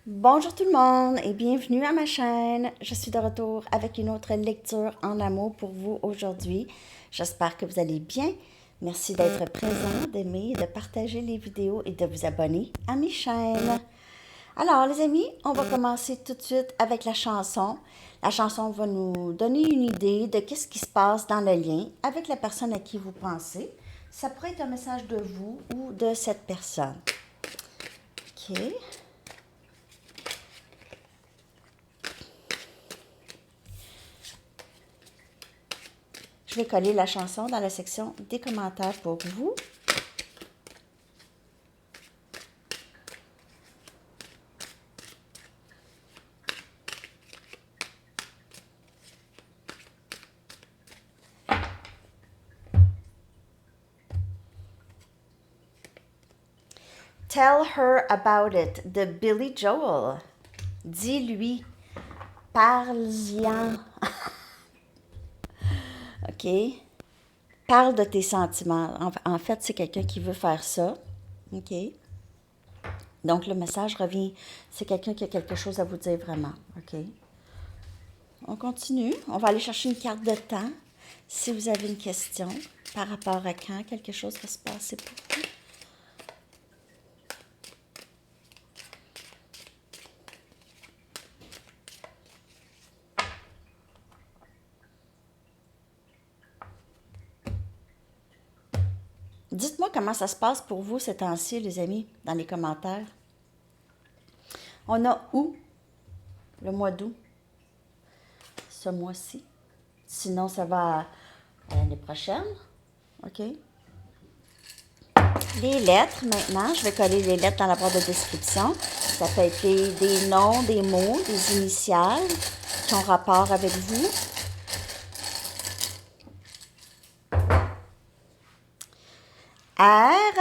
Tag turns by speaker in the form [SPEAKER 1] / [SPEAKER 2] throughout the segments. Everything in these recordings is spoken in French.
[SPEAKER 1] Bonjour tout le monde et bienvenue à ma chaîne. Je suis de retour avec une autre lecture en amour pour vous aujourd'hui. J'espère que vous allez bien. Merci d'être présent, d'aimer, de partager les vidéos et de vous abonner à mes chaînes. Alors les amis, on va commencer tout de suite avec la chanson. La chanson va nous donner une idée de qu'est-ce qui se passe dans le lien avec la personne à qui vous pensez. Ça pourrait être un message de vous ou de cette personne. OK. Je vais coller la chanson dans la section des commentaires pour vous. Tell Her About It de Billy Joel. Dis-lui, parle-y-en. OK? Parle de tes sentiments. En fait, c'est quelqu'un qui veut faire ça. OK? Donc, le message revient. C'est quelqu'un qui a quelque chose à vous dire vraiment. OK? On continue. On va aller chercher une carte de temps. Si vous avez une question par rapport à quand quelque chose va se passer pour vous. Dites-moi comment ça se passe pour vous ces temps-ci, les amis, dans les commentaires. On a où le mois d'août, ce mois-ci. Sinon, ça va à l'année prochaine. OK? Les lettres, maintenant, je vais coller les lettres dans la barre de description. Ça peut être des noms, des mots, des initiales qui ont rapport avec vous. R,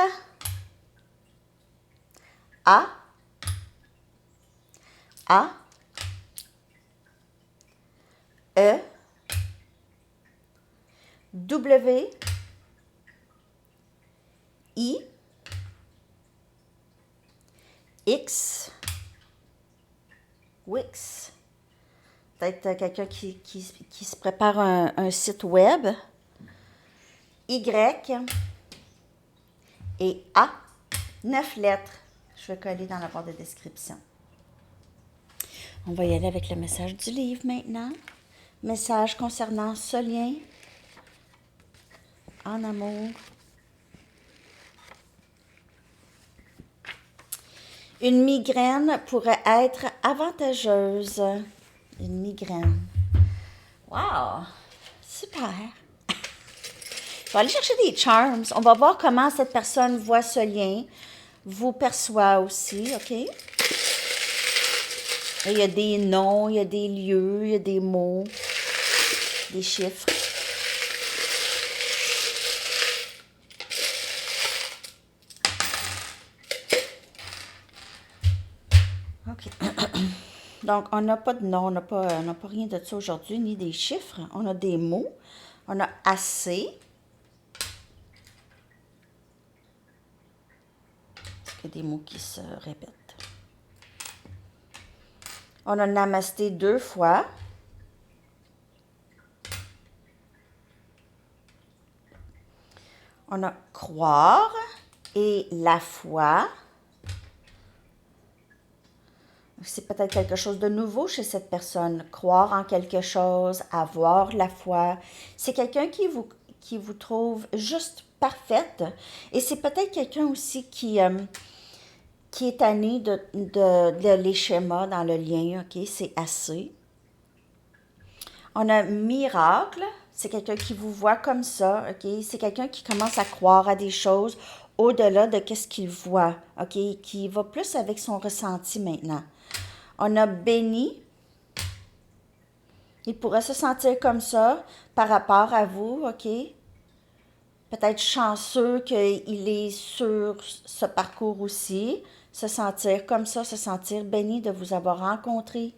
[SPEAKER 1] A, A, E, W, I, X, Wix. Peut-être quelqu'un qui se prépare un site web. Y et A. 9 lettres. Je vais coller dans la barre de description. On va y aller avec le message du livre maintenant. Message concernant ce lien en amour. Une migraine pourrait être avantageuse. Une migraine. Wow! Super! Je vais aller chercher des charms. On va voir comment cette personne voit ce lien, vous perçoit aussi, OK? Et il y a des noms, il y a des lieux, il y a des mots, des chiffres. OK. Donc, on n'a pas de nom, on n'a pas rien de ça aujourd'hui, ni des chiffres. On a des mots. On a assez. Est-ce qu'il y a des mots qui se répètent? On a namasté 2 fois. On a croire et la foi. C'est peut-être quelque chose de nouveau chez cette personne. Croire en quelque chose, avoir la foi. C'est quelqu'un qui vous trouve juste parfaite. Et c'est peut-être quelqu'un aussi qui est tanné de les schémas dans le lien. OK, c'est assez. On a miracle. C'est quelqu'un qui vous voit comme ça. OK, c'est quelqu'un qui commence à croire à des choses au-delà de ce qu'il voit. OK, qui va plus avec son ressenti maintenant. On a béni. Il pourrait se sentir comme ça par rapport à vous, OK? Peut-être chanceux qu'il est sur ce parcours aussi. Se sentir comme ça, se sentir béni de vous avoir rencontré.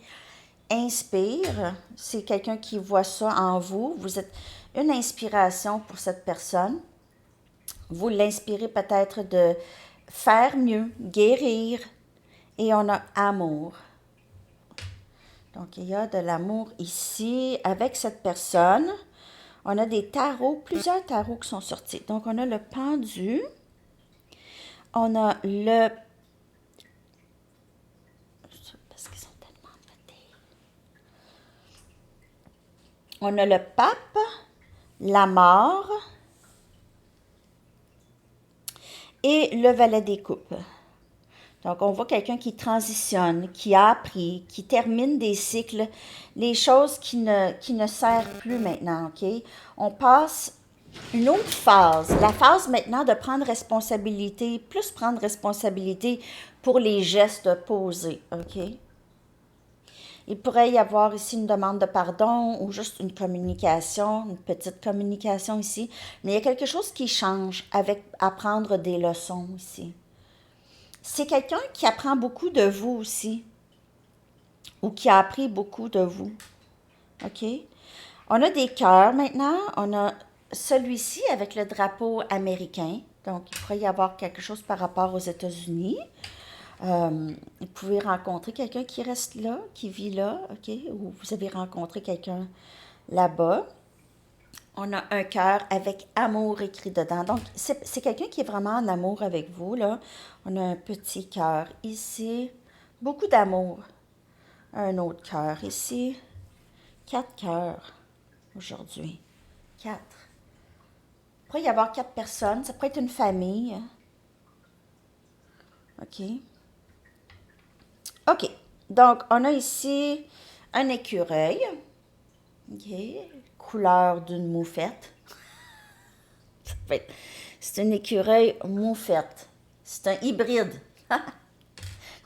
[SPEAKER 1] Inspire. C'est quelqu'un qui voit ça en vous. Vous êtes une inspiration pour cette personne. Vous l'inspirez peut-être de faire mieux, guérir, Et on a amour. Donc, il y a de l'amour ici avec cette personne. On a des tarots, plusieurs tarots qui sont sortis. Donc, on a le pendu. On a le... Parce qu'ils sont tellement notés. On a le pape, la mort et le valet des coupes. Donc, on voit quelqu'un qui transitionne, qui a appris, qui termine des cycles, les choses qui ne servent plus maintenant, OK? On passe une autre phase, la phase maintenant de prendre responsabilité, plus prendre responsabilité pour les gestes posés, OK? Il pourrait y avoir ici une demande de pardon ou juste une communication, une petite communication ici, mais il y a quelque chose qui change avec apprendre des leçons ici. C'est quelqu'un qui apprend beaucoup de vous aussi, ou qui a appris beaucoup de vous. OK? On a des cœurs maintenant. On a celui-ci avec le drapeau américain. Donc, il pourrait y avoir quelque chose par rapport aux États-Unis. Vous pouvez rencontrer quelqu'un qui reste là, qui vit là, OK? Ou vous avez rencontré quelqu'un là-bas. On a un cœur avec amour écrit dedans. Donc, c'est quelqu'un qui est vraiment en amour avec vous, là. On a un petit cœur ici. Beaucoup d'amour. Un autre cœur ici. 4 cœurs aujourd'hui. 4. Il pourrait y avoir 4 personnes. Ça pourrait être une famille. OK. OK. Donc, on a ici un écureuil. OK. Couleur d'une moufette. C'est un écureuil moufette. C'est un hybride.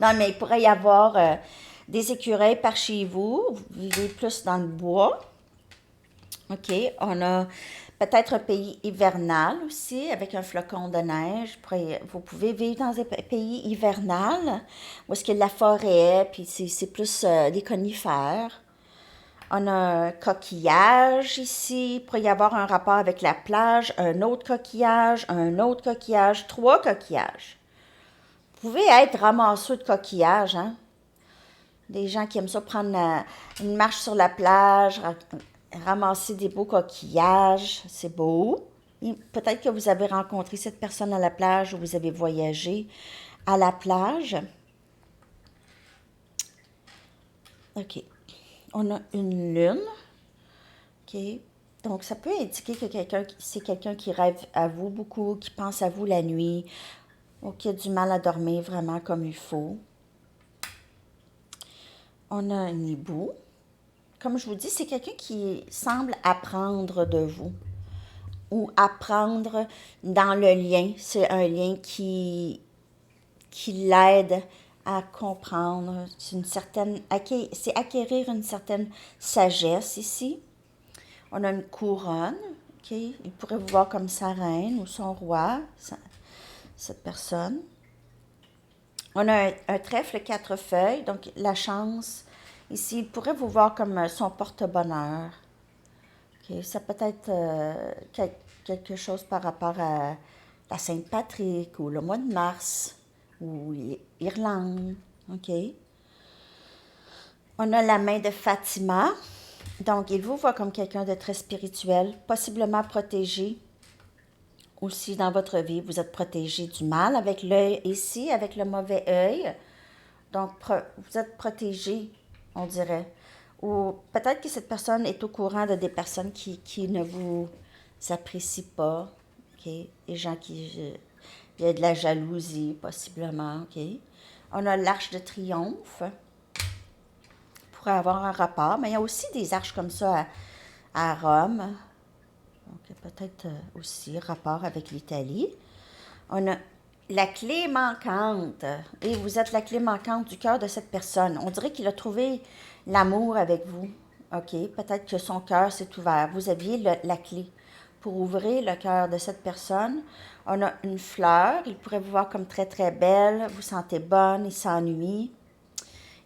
[SPEAKER 1] Non, mais il pourrait y avoir des écureuils par chez vous. Vous vivez plus dans le bois. OK. On a peut-être un pays hivernal aussi, avec un flocon de neige. Vous pouvez vivre dans un pays hivernal, où est-ce qu'il y a de la forêt, puis c'est plus des conifères. On a un coquillage ici. Il pourrait y avoir un rapport avec la plage, un autre coquillage, 3 coquillages. Vous pouvez être ramasseux de coquillages, hein? Des gens qui aiment ça prendre une marche sur la plage, ramasser des beaux coquillages, c'est beau. Peut-être que vous avez rencontré cette personne à la plage ou vous avez voyagé à la plage. OK. On a une lune. OK. Donc, ça peut indiquer que c'est quelqu'un qui rêve à vous beaucoup, qui pense à vous la nuit, ou qui a du mal à dormir vraiment comme il faut. On a un hibou. Comme je vous dis, c'est quelqu'un qui semble apprendre de vous ou apprendre dans le lien. C'est un lien qui l'aide à comprendre. C'est acquérir une certaine sagesse ici. On a une couronne. OK? Il pourrait vous voir comme sa reine ou son roi, cette personne. On a un trèfle 4 feuilles, donc la chance. Ici, il pourrait vous voir comme son porte-bonheur. Okay, ça peut être quelque chose par rapport à la Sainte-Patrick ou le mois de mars ou Irlande. OK. On a la main de Fatima. Donc, il vous voit comme quelqu'un de très spirituel, possiblement protégé. Aussi, dans votre vie, vous êtes protégé du mal avec l'œil ici, avec le mauvais œil. Donc, vous êtes protégé, on dirait. Ou peut-être que cette personne est au courant de des personnes qui ne vous apprécient pas. OK? Des gens qui... il y a de la jalousie, possiblement. OK? On a l'arche de triomphe. Pourrait avoir un rapport. Mais il y a aussi des arches comme ça à Rome. Donc, peut-être aussi rapport avec l'Italie. On a la clé manquante. Et vous êtes la clé manquante du cœur de cette personne. On dirait qu'il a trouvé l'amour avec vous. OK? Peut-être que son cœur s'est ouvert. Vous aviez la clé pour ouvrir le cœur de cette personne. On a une fleur. Il pourrait vous voir comme très, très belle. Vous sentez bonne. Il s'ennuie.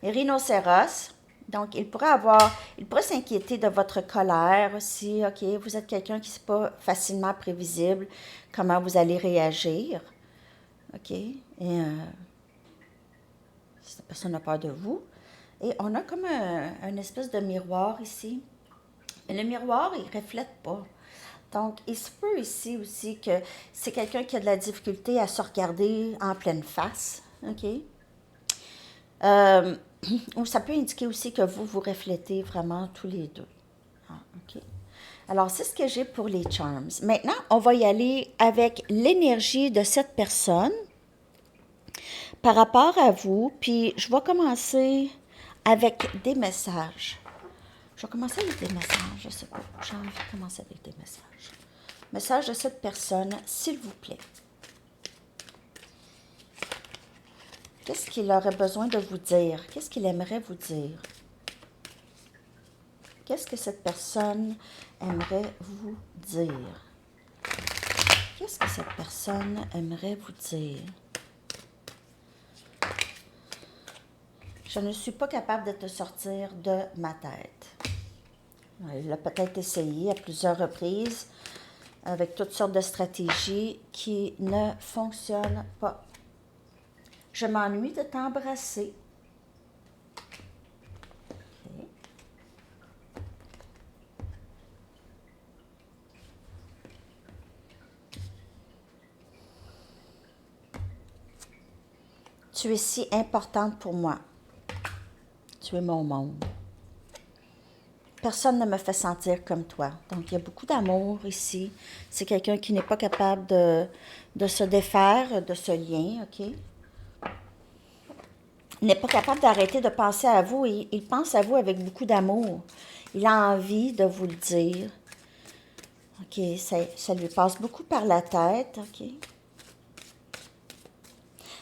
[SPEAKER 1] Et rhinocéros. Donc, il pourrait s'inquiéter de votre colère aussi. OK? Vous êtes quelqu'un qui n'est pas facilement prévisible. Comment vous allez réagir. OK? Et cette personne a peur de vous. Et on a comme un espèce de miroir ici. Et le miroir, il ne reflète pas. Donc, il se peut ici aussi que c'est quelqu'un qui a de la difficulté à se regarder en pleine face. OK? Ou ça peut indiquer aussi que vous vous reflétez vraiment tous les deux. Ah, OK. Alors, c'est ce que j'ai pour les charms. Maintenant, on va y aller avec l'énergie de cette personne par rapport à vous. Puis, je vais commencer avec des messages. Je vais commencer avec des messages, je sais pas. J'ai envie de commencer avec des messages. Message de cette personne, s'il vous plaît. Qu'est-ce qu'il aurait besoin de vous dire? Qu'est-ce qu'il aimerait vous dire? Qu'est-ce que cette personne aimerait vous dire? Qu'est-ce que cette personne aimerait vous dire? Je ne suis pas capable de te sortir de ma tête. Il a peut-être essayé à plusieurs reprises avec toutes sortes de stratégies qui ne fonctionnent pas. Je m'ennuie de t'embrasser. Okay. Tu es si importante pour moi. Tu es mon monde. Personne ne me fait sentir comme toi. Donc, il y a beaucoup d'amour ici. C'est quelqu'un qui n'est pas capable de se défaire de ce lien, OK? Il n'est pas capable d'arrêter de penser à vous. Il pense à vous avec beaucoup d'amour. Il a envie de vous le dire. OK, ça lui passe beaucoup par la tête, OK?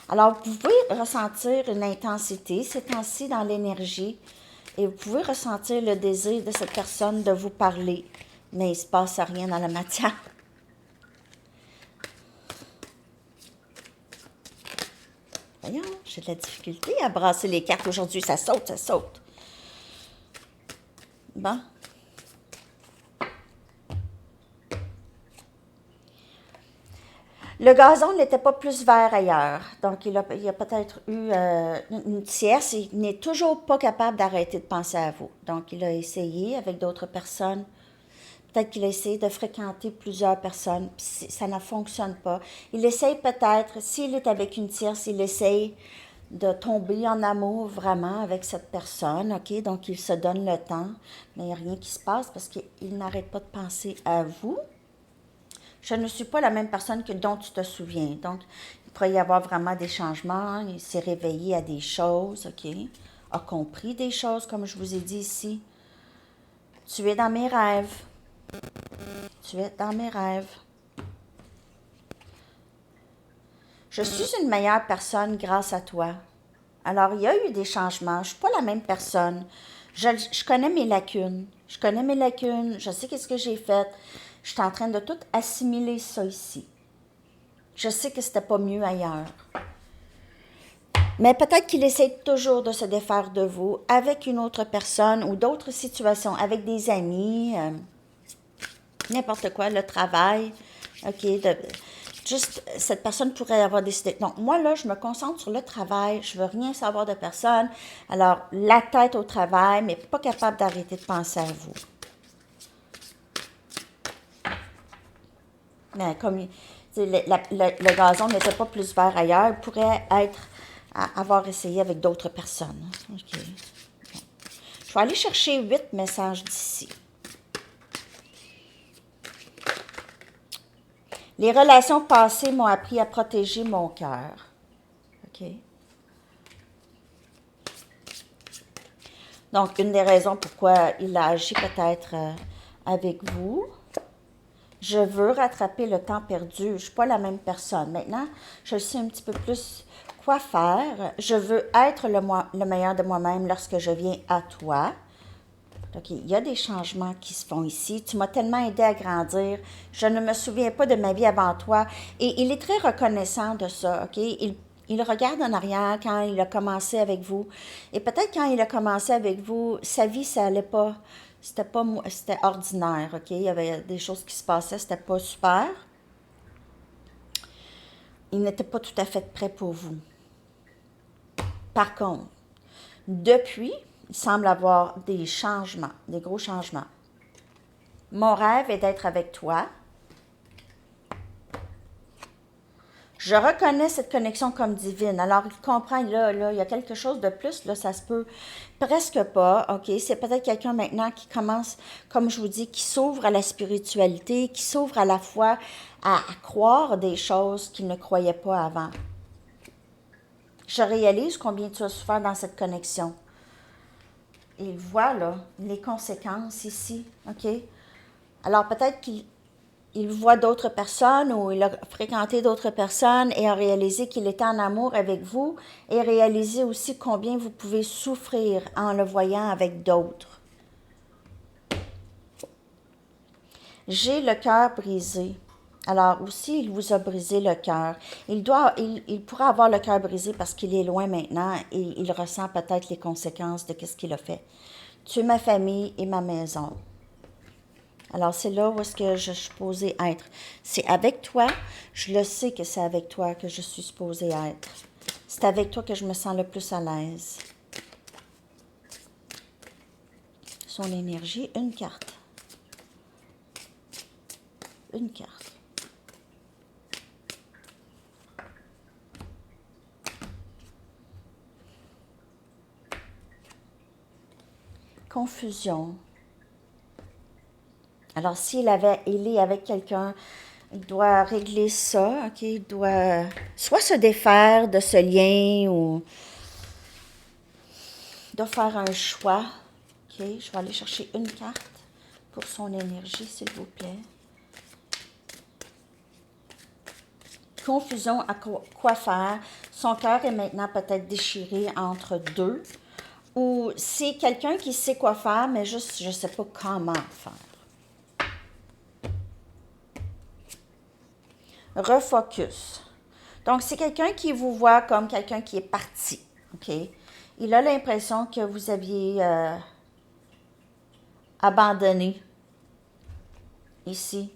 [SPEAKER 1] Alors, vous pouvez ressentir une intensité ces temps-ci dans l'énergie et vous pouvez ressentir le désir de cette personne de vous parler, mais il ne se passe rien dans la matière. Voyons, j'ai de la difficulté à brasser les cartes aujourd'hui. Ça saute, ça saute. Bon. Le gazon n'était pas plus vert ailleurs. Donc, il a peut-être eu une tierce. Il n'est toujours pas capable d'arrêter de penser à vous. Donc, il a essayé avec d'autres personnes. Peut-être qu'il a essayé de fréquenter plusieurs personnes. Puis ça ne fonctionne pas. Il essaye peut-être, s'il est avec une tierce, il essaye de tomber en amour vraiment avec cette personne. OK? Donc, il se donne le temps. Mais il n'y a rien qui se passe parce qu'il n'arrête pas de penser à vous. Je ne suis pas la même personne que dont tu te souviens. Donc, il pourrait y avoir vraiment des changements. Il s'est réveillé à des choses, OK? A compris des choses, comme je vous ai dit ici. Tu es dans mes rêves. Tu es dans mes rêves. Je suis une meilleure personne grâce à toi. Alors, il y a eu des changements. Je ne suis pas la même personne. Je connais mes lacunes. Je connais mes lacunes. Je sais qu'est-ce que j'ai fait. Je suis en train de tout assimiler ça ici. Je sais que c'était pas mieux ailleurs. Mais peut-être qu'il essaie toujours de se défaire de vous avec une autre personne ou d'autres situations, avec des amis, n'importe quoi, le travail. OK, juste, cette personne pourrait avoir décidé. Donc, moi, là, je me concentre sur le travail. Je veux rien savoir de personne. Alors, la tête au travail, mais pas capable d'arrêter de penser à vous. Mais comme le gazon n'était pas plus vert ailleurs, il pourrait avoir essayé avec d'autres personnes. OK. Je vais aller chercher 8 messages d'ici. Les relations passées m'ont appris à protéger mon cœur. OK. Donc, une des raisons pourquoi il a agi peut-être avec vous. Je veux rattraper le temps perdu. Je ne suis pas la même personne. Maintenant, je sais un petit peu plus quoi faire. Je veux être le meilleur de moi-même lorsque je viens à toi. Donc, il y a des changements qui se font ici. Tu m'as tellement aidé à grandir. Je ne me souviens pas de ma vie avant toi. Et il est très reconnaissant de ça, OK? Il regarde en arrière quand il a commencé avec vous. Et peut-être quand il a commencé avec vous, sa vie, ça allait pas. C'était ordinaire, OK? Il y avait des choses qui se passaient, c'était pas super. Il n'était pas tout à fait prêt pour vous. Par contre, Depuis, il semble avoir des changements, des gros changements. Mon rêve est d'être avec toi. Je reconnais cette connexion comme divine. Alors, il comprend, là, il y a quelque chose de plus, là, ça se peut presque pas, OK? C'est peut-être quelqu'un maintenant qui commence, comme je vous dis, qui s'ouvre à la spiritualité, qui s'ouvre à la foi, à croire des choses qu'il ne croyait pas avant. Je réalise combien tu as souffert dans cette connexion. Il voit, là, les conséquences ici, OK? Alors, peut-être qu'il voit d'autres personnes ou il a fréquenté d'autres personnes et a réalisé qu'il était en amour avec vous et réalisé aussi combien vous pouvez souffrir en le voyant avec d'autres. J'ai le cœur brisé. Alors aussi, il vous a brisé le cœur. Il pourra avoir le cœur brisé parce qu'il est loin maintenant et il ressent peut-être les conséquences de ce qu'il a fait. Tu es ma famille et ma maison. Alors, c'est là où est-ce que je suis supposée être. C'est avec toi. Je le sais que c'est avec toi que je suis supposée être. C'est avec toi que je me sens le plus à l'aise. Son énergie, une carte. Une carte. Confusion. Alors, il est avec quelqu'un, il doit régler ça, OK? Il doit soit se défaire de ce lien ou il doit faire un choix. OK? Je vais aller chercher une carte pour son énergie, s'il vous plaît. Confusion à quoi faire. Son cœur est maintenant peut-être déchiré entre deux. Ou c'est quelqu'un qui sait quoi faire, mais juste, je ne sais pas comment faire. Refocus. Donc, c'est quelqu'un qui vous voit comme quelqu'un qui est parti. OK? Il a l'impression que vous aviez abandonné ici.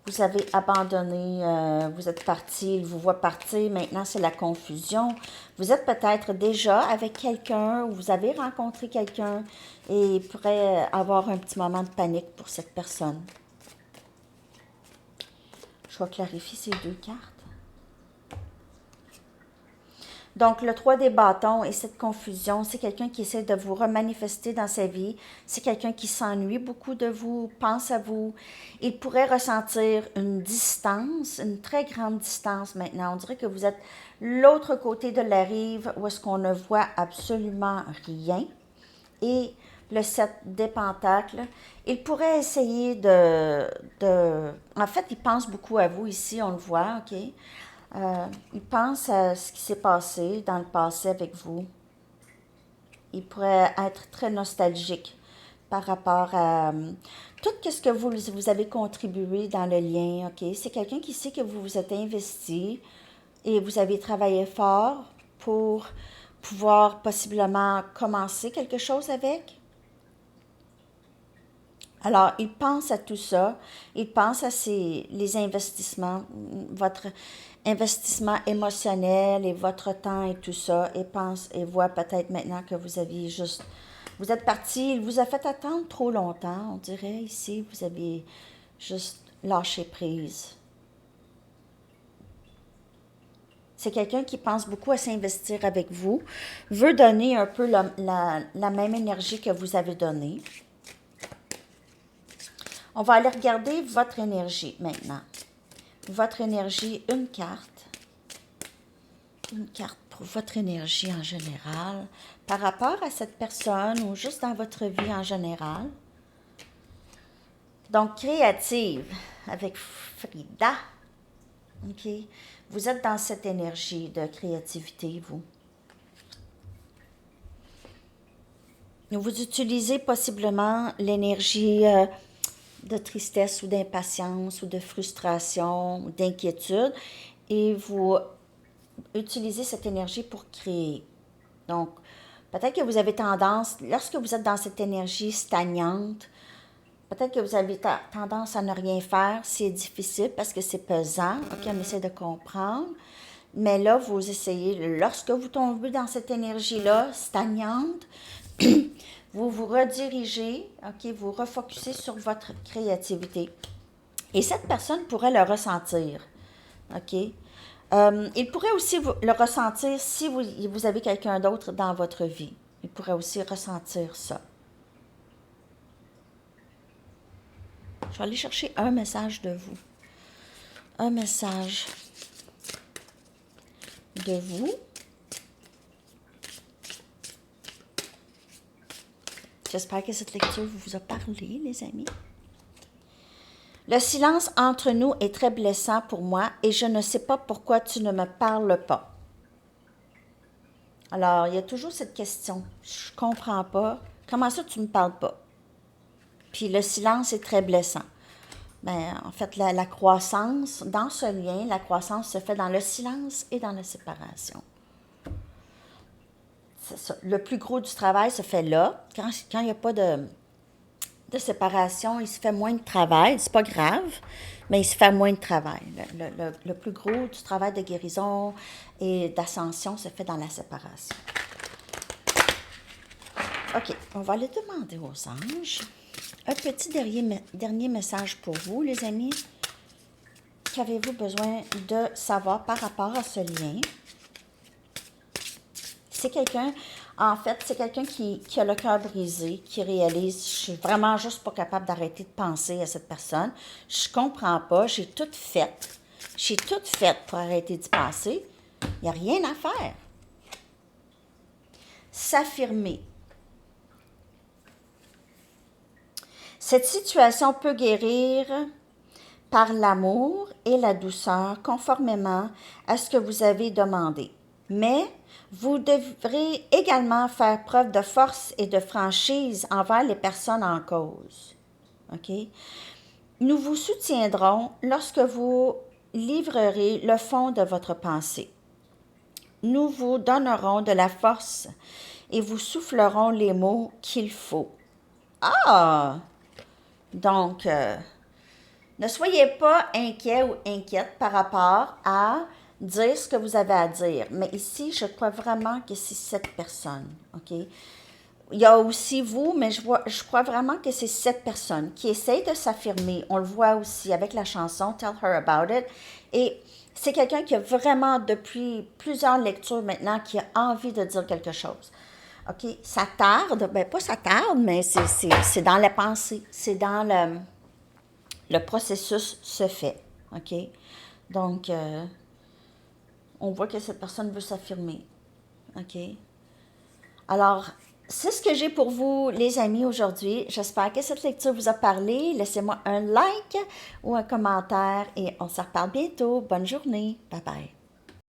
[SPEAKER 1] Vous avez abandonné, vous êtes parti, il vous voit partir, maintenant c'est la confusion. Vous êtes peut-être déjà avec quelqu'un ou vous avez rencontré quelqu'un et il pourrait avoir un petit moment de panique pour cette personne. Je vais clarifier ces deux cartes. Donc, le 3 des bâtons et cette confusion, c'est quelqu'un qui essaie de vous remanifester dans sa vie. C'est quelqu'un qui s'ennuie beaucoup de vous, pense à vous. Il pourrait ressentir une distance, une très grande distance maintenant. On dirait que vous êtes l'autre côté de la rive où est-ce qu'on ne voit absolument rien. Et le 7 des pentacles, il pourrait essayer En fait, il pense beaucoup à vous ici, on le voit, OK? Il pense à ce qui s'est passé dans le passé avec vous. Il pourrait être très nostalgique par rapport à tout ce que vous avez contribué dans le lien. OK? C'est quelqu'un qui sait que vous vous êtes investi et vous avez travaillé fort pour pouvoir possiblement commencer quelque chose avec. Alors, il pense à tout ça, il pense à les investissements, votre investissement émotionnel et votre temps et tout ça, et pense et voit peut-être maintenant que vous êtes parti, il vous a fait attendre trop longtemps, on dirait ici, vous avez juste lâché prise. C'est quelqu'un qui pense beaucoup à s'investir avec vous, veut donner un peu la même énergie que vous avez donnée. On va aller regarder votre énergie maintenant. Votre énergie, une carte. Une carte pour votre énergie en général, par rapport à cette personne ou juste dans votre vie en général. Donc, créative, avec Frida. OK? Vous êtes dans cette énergie de créativité, vous. Vous utilisez possiblement l'énergie de tristesse ou d'impatience ou de frustration ou d'inquiétude et vous utilisez cette énergie pour créer. Donc, peut-être que vous avez tendance, lorsque vous êtes dans cette énergie stagnante, peut-être que vous avez tendance à ne rien faire, c'est difficile parce que c'est pesant. OK, on essaie de comprendre. Mais là, vous essayez, lorsque vous tombez dans cette énergie-là, stagnante, vous vous redirigez, OK, vous refocusez sur votre créativité. Et cette personne pourrait le ressentir, OK? Il pourrait aussi le ressentir si vous avez quelqu'un d'autre dans votre vie. Il pourrait aussi ressentir ça. Je vais aller chercher un message de vous. Un message de vous. J'espère que cette lecture vous a parlé, les amis. Le silence entre nous est très blessant pour moi et je ne sais pas pourquoi tu ne me parles pas. Alors, il y a toujours cette question. Je comprends pas. Comment ça, tu ne me parles pas? Puis le silence est très blessant. Ben, en fait, la croissance, dans ce lien, la croissance se fait dans le silence et dans la séparation. C'est ça. Le plus gros du travail se fait là. Quand il n'y a pas de séparation, il se fait moins de travail. C'est pas grave, mais il se fait moins de travail. Le plus gros du travail de guérison et d'ascension se fait dans la séparation. OK, on va aller demander aux anges. Un petit dernier message pour vous, les amis. Qu'avez-vous besoin de savoir par rapport à ce lien? C'est quelqu'un, en fait, c'est quelqu'un qui a le cœur brisé, qui réalise, je suis vraiment juste pas capable d'arrêter de penser à cette personne. Je comprends pas, j'ai tout fait. J'ai tout fait pour arrêter d'y penser. Il n'y a rien à faire. S'affirmer. Cette situation peut guérir par l'amour et la douceur, conformément à ce que vous avez demandé. Mais vous devrez également faire preuve de force et de franchise envers les personnes en cause. OK? Nous vous soutiendrons lorsque vous livrerez le fond de votre pensée. Nous vous donnerons de la force et vous soufflerons les mots qu'il faut. Ah! Donc, ne soyez pas inquiet ou inquiète par rapport à dire ce que vous avez à dire. Mais ici, je crois vraiment que c'est cette personne, OK? Il y a aussi vous, mais je crois vraiment que c'est cette personne qui essaie de s'affirmer. On le voit aussi avec la chanson « Tell Her About It ». Et c'est quelqu'un qui a vraiment, depuis plusieurs lectures maintenant, qui a envie de dire quelque chose. OK? Ça tarde, ben pas ça tarde, mais c'est dans la pensée, c'est dans le processus se fait. OK? Donc, on voit que cette personne veut s'affirmer. OK? Alors, c'est ce que j'ai pour vous, les amis, aujourd'hui. J'espère que cette lecture vous a parlé. Laissez-moi un like ou un commentaire et on se reparle bientôt. Bonne journée. Bye bye.